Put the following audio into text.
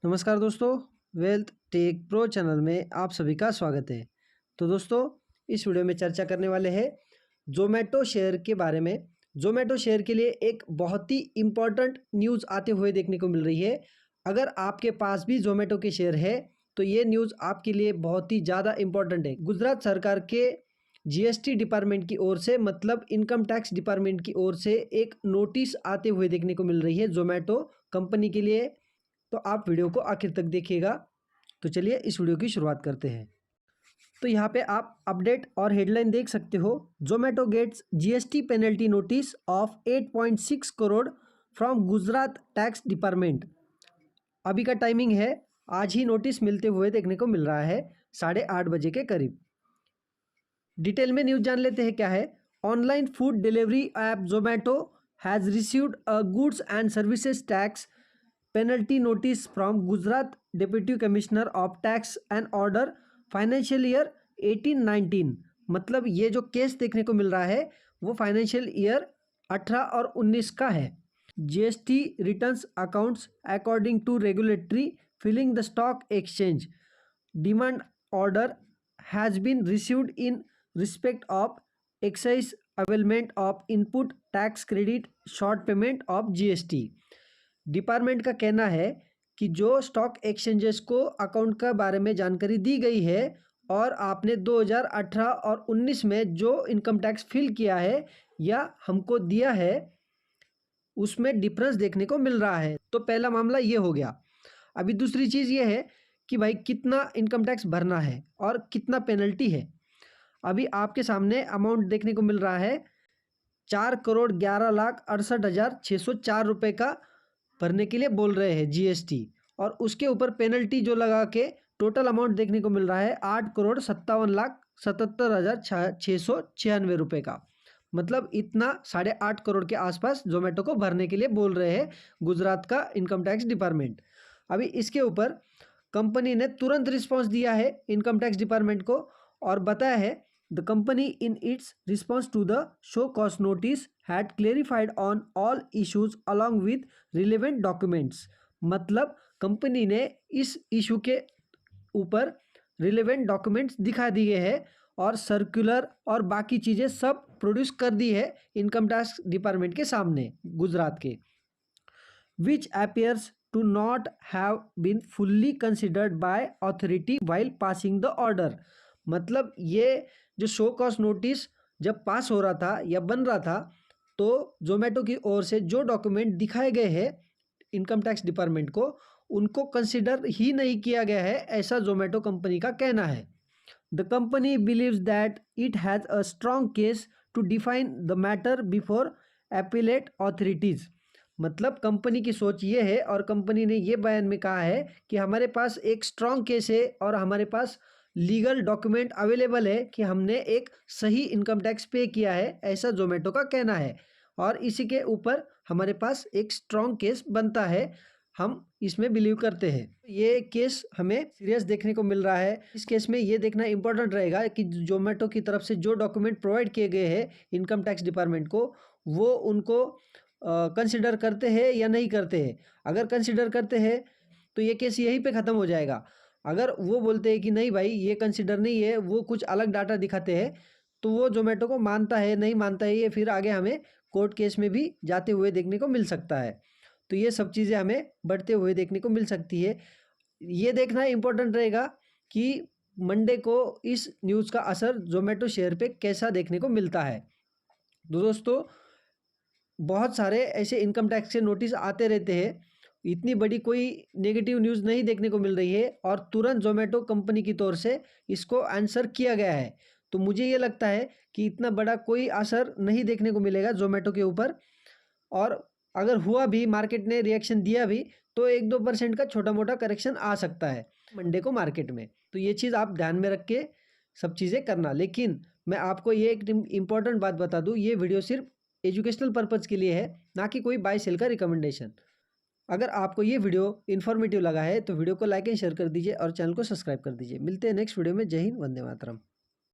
नमस्कार दोस्तों, wealth take pro channel में आप सभी का स्वागत है। तो दोस्तों, इस वीडियो में चर्चा करने वाले हैं जोमेटो शेयर के बारे में। जोमेटो शेयर के लिए एक बहुत ही इम्पोर्टेंट न्यूज़ आते हुए देखने को मिल रही है। अगर आपके पास भी जोमेटो के शेयर है तो ये न्यूज़ आपके लिए बहुत ही ज़्यादा इम्पोर्टेंट है। गुजरात सरकार के जीएसटी डिपार्टमेंट की ओर से, मतलब इनकम टैक्स डिपार्टमेंट की ओर से एक नोटिस आते हुए देखने को मिल रही है जोमेटो कंपनी के लिए। तो आप वीडियो को आखिर तक देखिएगा। तो चलिए इस वीडियो की शुरुआत करते हैं। तो यहाँ पे आप अपडेट और हेडलाइन देख सकते हो। Zomato gets GST penalty notice of 8.6 crore from Gujarat tax department. अभी का टाइमिंग है, आज ही नोटिस मिलते हुए देखने को मिल रहा है 8:30 बजे के करीब। डिटेल में न्यूज़ जान लेते हैं क्या है। Online food delivery app Zomato has received a goods and services tax penalty notice from Gujarat deputy commissioner of tax and order financial year 18-19। मतलब ये जो केस देखने को मिल रहा है वो फाइनेंशियल ईयर 18 और 19 का है। GST returns accounts according to regulatory filing the stock exchange demand order has been received in respect of excise availment of input tax credit short payment of GST. Department का कहना है कि जो stock exchanges को account का बारे में जानकारी दी गई है और आपने 2018 और 19 में जो इनकम टैक्स फिल किया है या हमको दिया है उसमें डिफरेंस देखने को मिल रहा है। तो पहला मामला ये हो गया। अभी दूसरी चीज़ ये है कि भाई कितना इनकम टैक्स भरना है और कितना पेनल्टी है। अभी आपके सामने अमाउंट देखने को मिल रहा है 4,11,68,604 रुपये का भरने के लिए बोल रहे हैं जीएसटी, और उसके ऊपर पेनल्टी जो लगा के टोटल अमाउंट देखने को मिल रहा है 8,57,77,696 रुपये का। मतलब इतना 8.5 करोड़ के आसपास जोमेटो को भरने के लिए बोल रहे हैं गुजरात का इनकम टैक्स डिपार्टमेंट। अभी इसके ऊपर कंपनी ने तुरंत रिस्पॉन्स दिया है इनकम टैक्स डिपार्टमेंट को और बताया है the company in its response to the show cause notice had clarified on all issues along with relevant documents। मतलब कंपनी ने इस इशू के ऊपर रिलेवेंट डॉक्यूमेंट्स दिखा दिए हैं और सर्कुलर और बाकी चीज़ें सब प्रोड्यूस कर दी है इनकम टैक्स डिपार्टमेंट के सामने गुजरात के, विच appears to not have been fully considered by authority while passing the order। मतलब ये जो शो कॉज नोटिस जब पास हो रहा था या बन रहा था तो जोमेटो की ओर से जो डॉक्यूमेंट दिखाए गए हैं इनकम टैक्स डिपार्टमेंट को उनको कंसिडर ही नहीं किया गया है, ऐसा जोमेटो कंपनी का कहना है। The company believes that it has a strong case to define the matter before appellate authorities. मतलब कंपनी की सोच ये है और कंपनी ने ये बयान में कहा है कि हमारे पास एक स्ट्रॉन्ग केस है और हमारे पास लीगल डॉक्यूमेंट अवेलेबल है कि हमने एक सही इनकम टैक्स पे किया है, ऐसा जोमेटो का कहना है। और इसी के ऊपर हमारे पास एक स्ट्रॉन्ग केस बनता है, हम इसमें बिलीव करते हैं। ये केस हमें सीरियस देखने को मिल रहा है। इस केस में ये देखना इंपॉर्टेंट रहेगा कि जोमेटो की तरफ से जो डॉक्यूमेंट प्रोवाइड किए गए हैं इनकम टैक्स डिपार्टमेंट को वो उनको कंसिडर करते हैं या नहीं करते हैं। अगर कंसिडर करते हैं तो ये केस यहीं पे ख़त्म हो जाएगा। अगर वो बोलते हैं कि नहीं भाई ये कंसिडर नहीं है, वो कुछ अलग डाटा दिखाते हैं, तो वो जोमेटो को मानता है नहीं मानता है ये फिर आगे हमें कोर्ट केस में भी जाते हुए देखने को मिल सकता है। तो ये सब चीज़ें हमें बढ़ते हुए देखने को मिल सकती है। ये देखना इम्पोर्टेंट रहेगा कि मंडे को इस न्यूज़ का असर जोमेटो शेयर पे कैसा देखने को मिलता है। तो दोस्तों, बहुत सारे ऐसे इनकम टैक्स के नोटिस आते रहते हैं, इतनी बड़ी कोई नेगेटिव न्यूज़ नहीं देखने को मिल रही है और तुरंत जोमेटो कंपनी की तौर से इसको आंसर किया गया है। तो मुझे ये लगता है कि इतना बड़ा कोई असर नहीं देखने को मिलेगा जोमेटो के ऊपर, और अगर हुआ भी, मार्केट ने रिएक्शन दिया भी, तो 1-2% का छोटा मोटा करेक्शन आ सकता है मंडे को मार्केट में। तो ये चीज़ आप ध्यान में रख के सब चीज़ें करना। लेकिन मैं आपको ये एक इम्पॉर्टेंट बात बता दूँ, ये वीडियो सिर्फ एजुकेशनल पर्पज़ के लिए है, ना कि कोई बाय सेल का रिकमेंडेशन। अगर आपको ये वीडियो इन्फॉर्मेटिव लगा है तो वीडियो को लाइक एंड शेयर कर दीजिए और चैनल को सब्सक्राइब कर दीजिए। मिलते हैं नेक्स्ट वीडियो में। जय हिंद, वंदे मातरम।